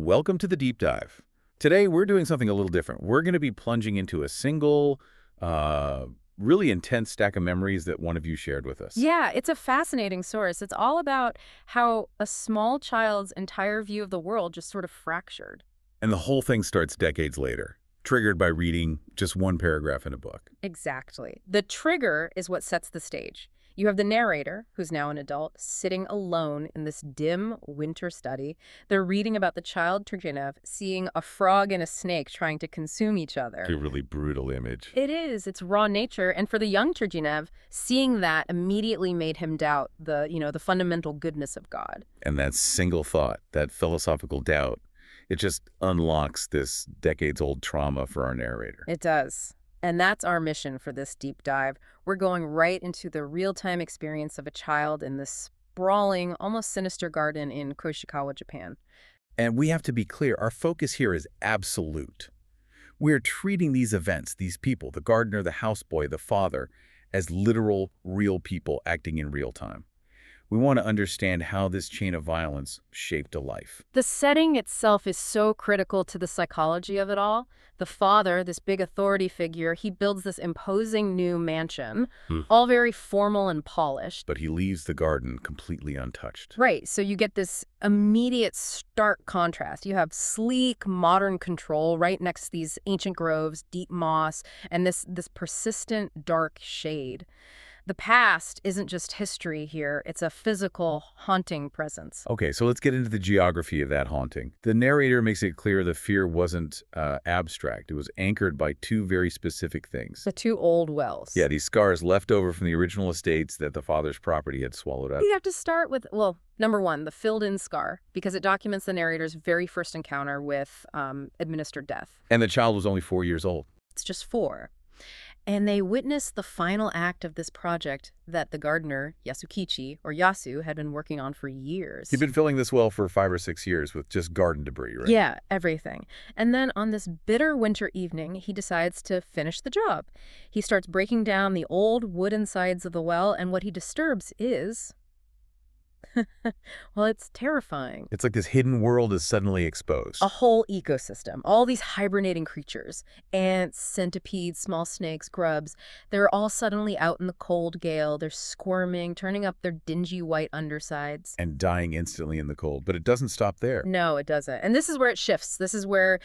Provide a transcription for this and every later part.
welcome to the deep dive. Today, we're doing something a little different. We're going to be plunging into a single, really intense stack of memories that one of you shared with us. Yeah, it's a fascinating source. It's all about how a small child's entire view of the world just sort of fractured. And the whole thing starts decades later, triggered by reading just one paragraph in a book. Exactly. The trigger is what sets the stage. You have the narrator, who's now an adult, sitting alone in this dim winter study. They're reading about the child Turgenev seeing a frog and a snake trying to consume each other. A really brutal image. It is. It's raw nature. And for the young Turgenev, seeing that immediately made him doubt the fundamental goodness of God. And that single thought, that philosophical doubt, it just unlocks this decades-old trauma for our narrator. It does. And that's our mission for this deep dive. We're going right into the real-time experience of a child in this sprawling, almost sinister garden in Koishikawa, Japan. And we have to be clear, our focus here is absolute. We're treating these events, these people, the gardener, the houseboy, the father, as literal, real people acting in real time. We want to understand how this chain of violence shaped a life. The setting itself is so critical to the psychology of it all. The father, this big authority figure, he builds this imposing new mansion, all very formal and polished. But he leaves the garden completely untouched. Right, so you get this immediate stark contrast. You have sleek, modern control right next to these ancient groves, deep moss, and this persistent dark shade. The past isn't just history here, it's a physical, haunting presence. Okay, so let's get into the geography of that haunting. The narrator makes it clear the fear wasn't abstract. It was anchored by two very specific things. The two old wells. Yeah, these scars left over from the original estates that the father's property had swallowed up. You have to start with, well, number one, the filled-in scar, because it documents the narrator's very first encounter with administered death. And the child was only 4 years old. It's just 4. And they witnessed the final act of this project that the gardener, Yasukichi, or Yasu, had been working on for years. He'd been filling this well for 5 or 6 years with just garden debris, right? Yeah, everything. And then on this bitter winter evening, he decides to finish the job. He starts breaking down the old wooden sides of the well, and what he disturbs is... well, it's terrifying. It's like this hidden world is suddenly exposed. A whole ecosystem, all these hibernating creatures, ants, centipedes, small snakes, grubs, they're all suddenly out in the cold gale. They're squirming, turning up their dingy white undersides. And dying instantly in the cold. But it doesn't stop there. No, it doesn't. And this is where it shifts. This is where,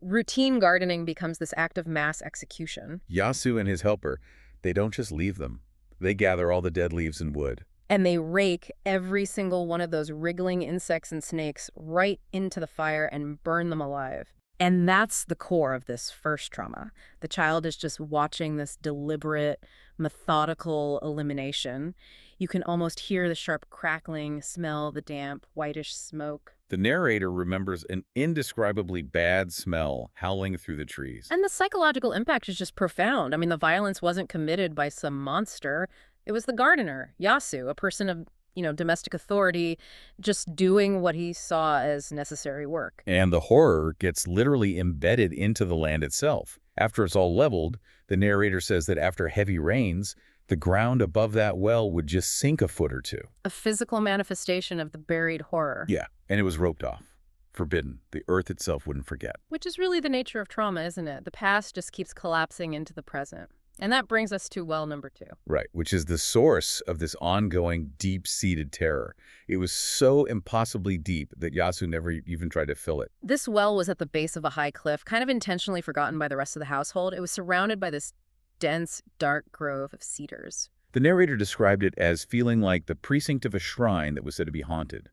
routine gardening becomes this act of mass execution. Yasu and his helper, they don't just leave them. They gather all the dead leaves and wood. And they rake every single one of those wriggling insects and snakes right into the fire and burn them alive. And that's the core of this first trauma. The child is just watching this deliberate, methodical elimination. You can almost hear the sharp crackling, smell the damp, whitish smoke. The narrator remembers an indescribably bad smell howling through the trees. And the psychological impact is just profound. I mean, the violence wasn't committed by some monster. It was the gardener, Yasu, a person of, domestic authority, just doing what he saw as necessary work. And the horror gets literally embedded into the land itself. After it's all leveled, the narrator says that after heavy rains, the ground above that well would just sink a foot or two. A physical manifestation of the buried horror. Yeah, and it was roped off. Forbidden. The earth itself wouldn't forget. Which is really the nature of trauma, isn't it? The past just keeps collapsing into the present. And that brings us to well number 2. Right, which is the source of this ongoing, deep-seated terror. It was so impossibly deep that Yasu never even tried to fill it. This well was at the base of a high cliff, kind of intentionally forgotten by the rest of the household. It was surrounded by this dense, dark grove of cedars. The narrator described it as feeling like the precinct of a shrine that was said to be haunted.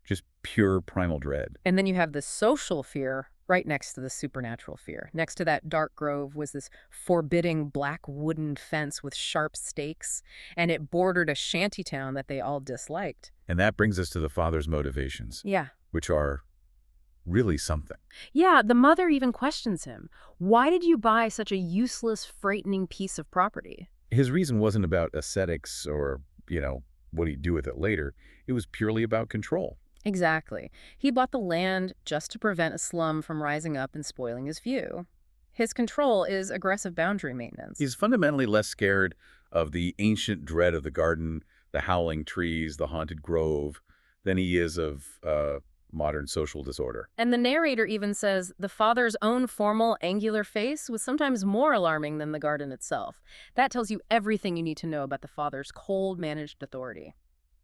Just pure primal dread. And then you have the social fear right next to the supernatural fear. Next to that dark grove was this forbidding black wooden fence with sharp stakes, and it bordered a shantytown that they all disliked. And that brings us to the father's motivations. Yeah. Which are really something. Yeah, the mother even questions him. Why did you buy such a useless, frightening piece of property? His reason wasn't about aesthetics or, what he'd do with it later. It was purely about control. Exactly. He bought the land just to prevent a slum from rising up and spoiling his view. His control is aggressive boundary maintenance. He's fundamentally less scared of the ancient dread of the garden, the howling trees, the haunted grove, than he is of, modern social disorder. And the narrator even says the father's own formal, angular face was sometimes more alarming than the garden itself. That tells you everything you need to know about the father's cold, managed authority.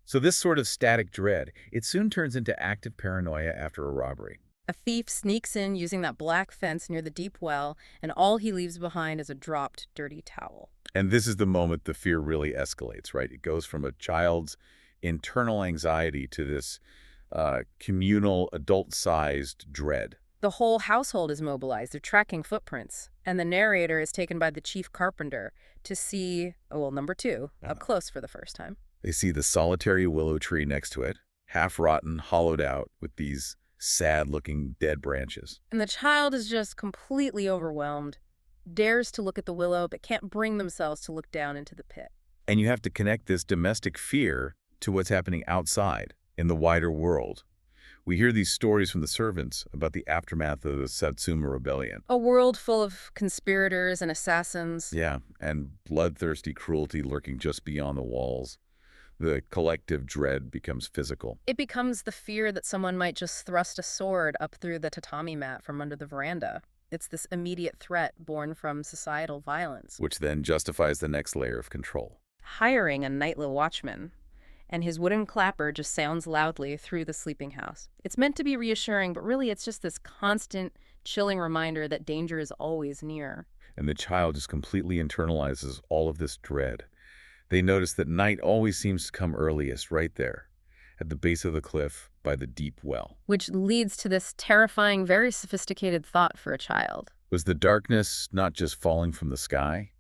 So this sort of static dread, it soon turns into active paranoia after a robbery. A thief sneaks in using that black fence near the deep well, and all he leaves behind is a dropped, dirty towel. And this is the moment the fear really escalates, right? It goes from a child's internal anxiety to this communal, adult-sized dread. The whole household is mobilized. They're tracking footprints. And the narrator is taken by the chief carpenter to see, oh, well, number two, up close for the first time. They see the solitary willow tree next to it, half rotten, hollowed out, with these sad-looking dead branches. And the child is just completely overwhelmed, dares to look at the willow, but can't bring themselves to look down into the pit. And you have to connect this domestic fear to what's happening outside, in the wider world. We hear these stories from the servants about the aftermath of the Satsuma Rebellion. A world full of conspirators and assassins. Yeah, and bloodthirsty cruelty lurking just beyond the walls. The collective dread becomes physical. It becomes the fear that someone might just thrust a sword up through the tatami mat from under the veranda. It's this immediate threat born from societal violence. Which then justifies the next layer of control. Hiring a nightly watchman, and his wooden clapper just sounds loudly through the sleeping house. It's meant to be reassuring, but really it's just this constant, chilling reminder that danger is always near. And the child just completely internalizes all of this dread. They notice that night always seems to come earliest right there, at the base of the cliff by the deep well. Which leads to this terrifying, very sophisticated thought for a child. Was the darkness not just falling from the sky,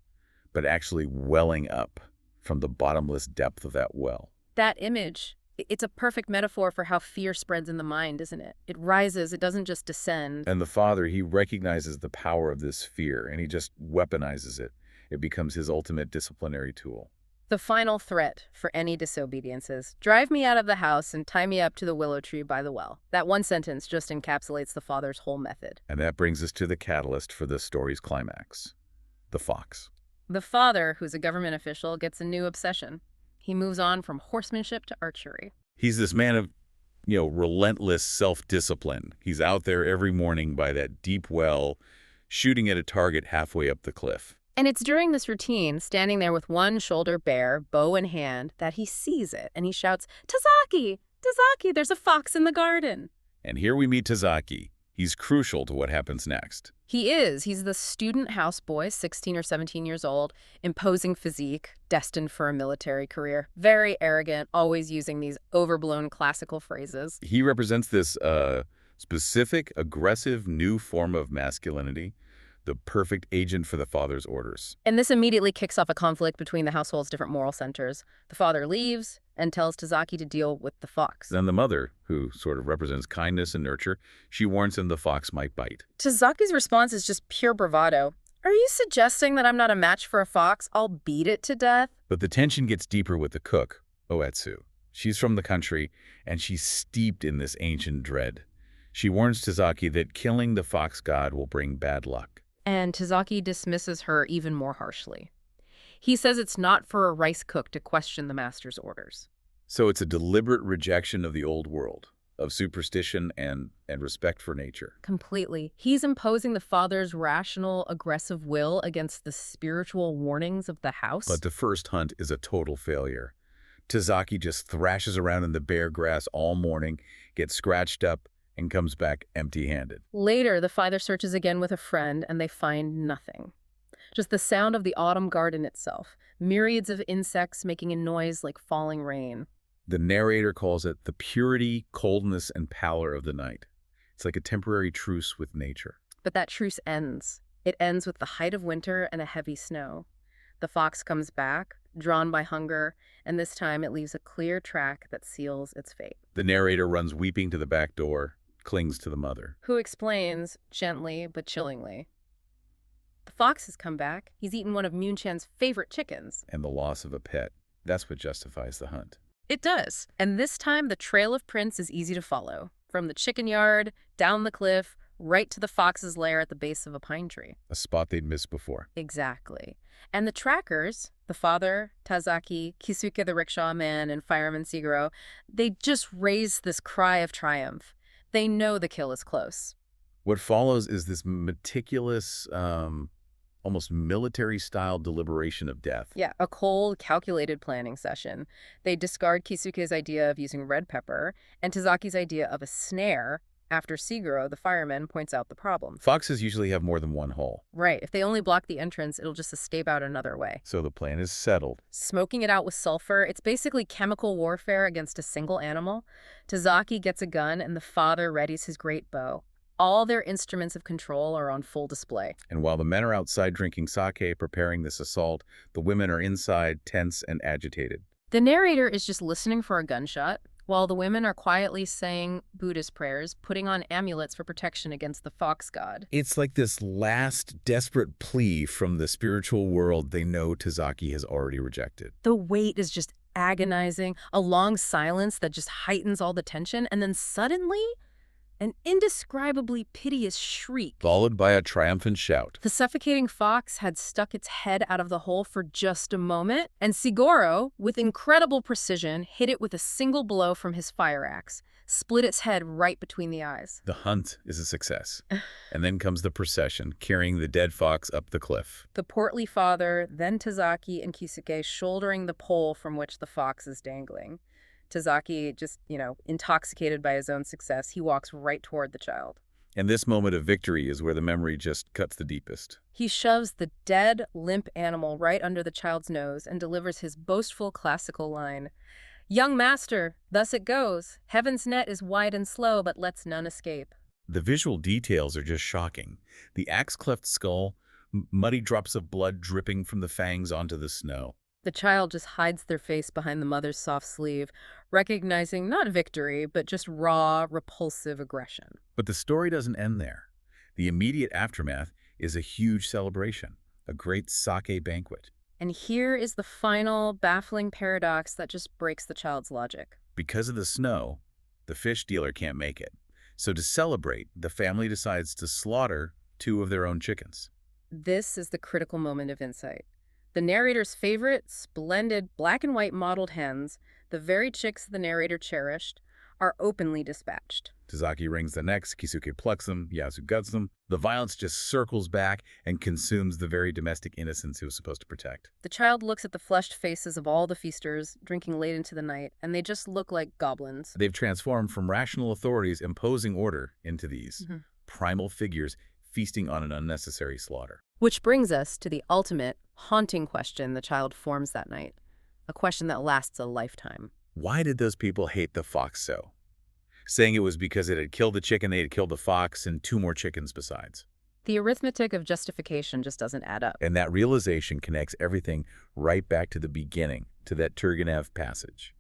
but actually welling up from the bottomless depth of that well? That image, it's a perfect metaphor for how fear spreads in the mind, isn't it? It rises, it doesn't just descend. And the father, he recognizes the power of this fear, and he just weaponizes it. It becomes his ultimate disciplinary tool. The final threat for any disobedience is, drive me out of the house and tie me up to the willow tree by the well. That one sentence just encapsulates the father's whole method. And that brings us to the catalyst for the story's climax, the fox. The father, who's a government official, gets a new obsession. He moves on from horsemanship to archery. He's this man of, relentless self-discipline. He's out there every morning by that deep well, shooting at a target halfway up the cliff. And it's during this routine, standing there with one shoulder bare, bow in hand, that he sees it, and he shouts, "Tazaki! Tazaki, there's a fox in the garden!" And here we meet Tazaki. He's crucial to what happens next. He's the student houseboy, 16 or 17 years old, imposing physique, destined for a military career. Very arrogant, always using these overblown classical phrases. He represents this specific, aggressive new form of masculinity, the perfect agent for the father's orders. And this immediately kicks off a conflict between the household's different moral centers. The father leaves and tells Tazaki to deal with the fox. Then the mother, who sort of represents kindness and nurture, she warns him the fox might bite. Tazaki's response is just pure bravado. Are you suggesting that I'm not a match for a fox? I'll beat it to death? But the tension gets deeper with the cook, Oetsu. She's from the country, and she's steeped in this ancient dread. She warns Tazaki that killing the fox god will bring bad luck. And Tazaki dismisses her even more harshly. He says it's not for a rice cook to question the master's orders. So it's a deliberate rejection of the old world, of superstition and respect for nature. Completely. He's imposing the father's rational, aggressive will against the spiritual warnings of the house. But the first hunt is a total failure. Tazaki just thrashes around in the bare grass all morning, gets scratched up, and comes back empty-handed. Later, the father searches again with a friend, and they find nothing. Just the sound of the autumn garden itself, myriads of insects making a noise like falling rain. The narrator calls it the purity, coldness, and pallor of the night. It's like a temporary truce with nature. But that truce ends. It ends with the height of winter and a heavy snow. The fox comes back, drawn by hunger, and this time it leaves a clear track that seals its fate. The narrator runs weeping to the back door, clings to the mother, who explains, gently but chillingly, the fox has come back. He's eaten one of Moon-chan's favorite chickens. And the loss of a pet. That's what justifies the hunt. It does. And this time, the trail of prints is easy to follow. From the chicken yard, down the cliff, right to the fox's lair at the base of a pine tree. A spot they'd missed before. Exactly. And the trackers, the father, Tazaki, Kisuke the rickshaw man, and fireman Siguro, they just raise this cry of triumph. They know the kill is close. What follows is this meticulous, almost military-style deliberation of death. Yeah, a cold, calculated planning session. They discard Kisuke's idea of using red pepper and Tazaki's idea of a snare after Siguro, the fireman, points out the problem. Foxes usually have more than one hole, Right, if they only block the entrance, it'll just escape out another way. so the plan is settled. Smoking it out with sulfur, it's basically chemical warfare against a single animal. Tazaki gets a gun and the father readies his great bow. All their instruments of control are on full display. And while the men are outside drinking sake, preparing this assault, the women are inside, tense and agitated. The narrator is just listening for a gunshot, while the women are quietly saying Buddhist prayers, putting on amulets for protection against the fox god. It's like this last desperate plea from the spiritual world they know Tazaki has already rejected. The weight is just agonizing, a long silence that just heightens all the tension, and then suddenly, an indescribably piteous shriek. Followed by a triumphant shout. The suffocating fox had stuck its head out of the hole for just a moment, and Siguro, with incredible precision, hit it with a single blow from his fire axe, split its head right between the eyes. The hunt is a success. And then comes the procession, carrying the dead fox up the cliff. The portly father, then Tazaki and Kisuke shouldering the pole from which the fox is dangling. Tazaki, just, intoxicated by his own success, he walks right toward the child. And this moment of victory is where the memory just cuts the deepest. He shoves the dead, limp animal right under the child's nose and delivers his boastful classical line. "Young master, thus it goes. Heaven's net is wide and slow, but lets none escape." The visual details are just shocking. The axe-cleft skull, muddy drops of blood dripping from the fangs onto the snow. The child just hides their face behind the mother's soft sleeve, recognizing not victory, but just raw, repulsive aggression. But the story doesn't end there. The immediate aftermath is a huge celebration, a great sake banquet. And here is the final, baffling paradox that just breaks the child's logic. Because of the snow, the fish dealer can't make it. So to celebrate, the family decides to slaughter 2 of their own chickens. This is the critical moment of insight. The narrator's favorite, splendid, black and white mottled hens, the very chicks the narrator cherished, are openly dispatched. Tazaki wrings the necks, Kisuke plucks them, Yasu guts them. The violence just circles back and consumes the very domestic innocence he was supposed to protect. The child looks at the flushed faces of all the feasters, drinking late into the night, and they just look like goblins. They've transformed from rational authorities imposing order into these primal figures feasting on an unnecessary slaughter. Which brings us to the ultimate, haunting question the child forms that night. A question that lasts a lifetime. Why did those people hate the fox so? Saying it was because it had killed the chicken, they had killed the fox, and 2 more chickens besides. The arithmetic of justification just doesn't add up. And that realization connects everything right back to the beginning, to that Turgenev passage.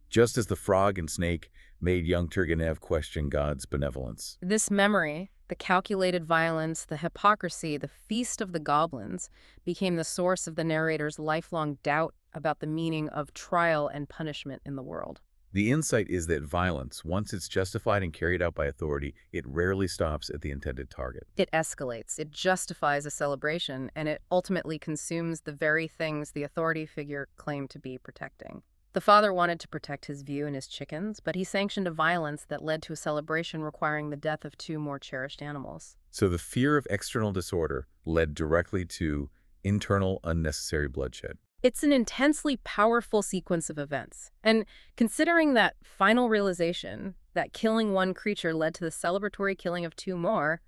Just as the frog and snake made young Turgenev question God's benevolence. This memory, the calculated violence, the hypocrisy, the feast of the goblins, became the source of the narrator's lifelong doubt about the meaning of trial and punishment in the world. The insight is that violence, once it's justified and carried out by authority, it rarely stops at the intended target. It escalates, it justifies a celebration, and it ultimately consumes the very things the authority figure claimed to be protecting. The father wanted to protect his view and his chickens, but he sanctioned a violence that led to a celebration requiring the death of 2 more cherished animals. So the fear of external disorder led directly to internal unnecessary bloodshed. It's an intensely powerful sequence of events. And considering that final realization, that killing 1 creature led to the celebratory killing of 2 more,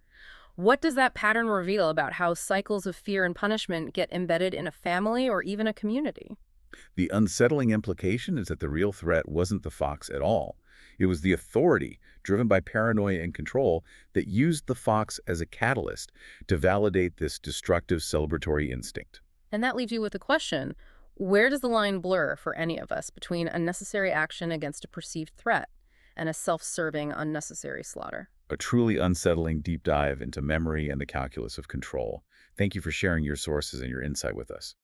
what does that pattern reveal about how cycles of fear and punishment get embedded in a family or even a community? The unsettling implication is that the real threat wasn't the fox at all. It was the authority, driven by paranoia and control, that used the fox as a catalyst to validate this destructive celebratory instinct. And that leaves you with the question, where does the line blur for any of us between unnecessary action against a perceived threat and a self-serving unnecessary slaughter? A truly unsettling deep dive into memory and the calculus of control. Thank you for sharing your sources and your insight with us.